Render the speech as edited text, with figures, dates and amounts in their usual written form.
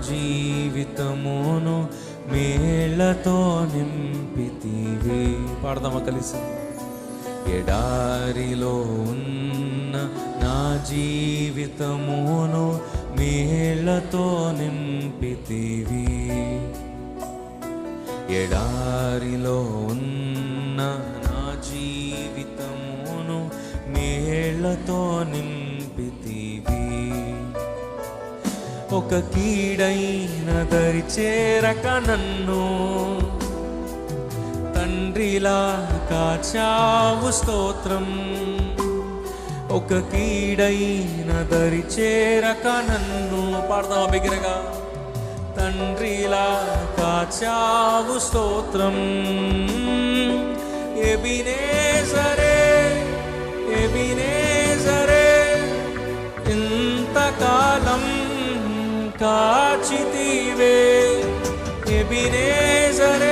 జీవితమును మేళ్లతో నింపితివి. పాడదామా కలిసి? ఎడారిలో ఉన్న నా జీవితమును మేళ్లతో నింపితివి. ఎడారిలో ఉన్న నా జీవితమును మేళ్లతో నింపితివి. ఒక కీడైన దరి చేరక నన్ను తండ్రిలా కాచావు, స్తోత్రం. ఒక కీడైన దరి చేరక నన్ను, పాడదామా బిగ్గరగా? తండ్రిలా కాచావు, స్తోత్రం. ఎబినేజరే ఎబినేజరే ఇంతకాలం కాచితివే. ఎబినేజరే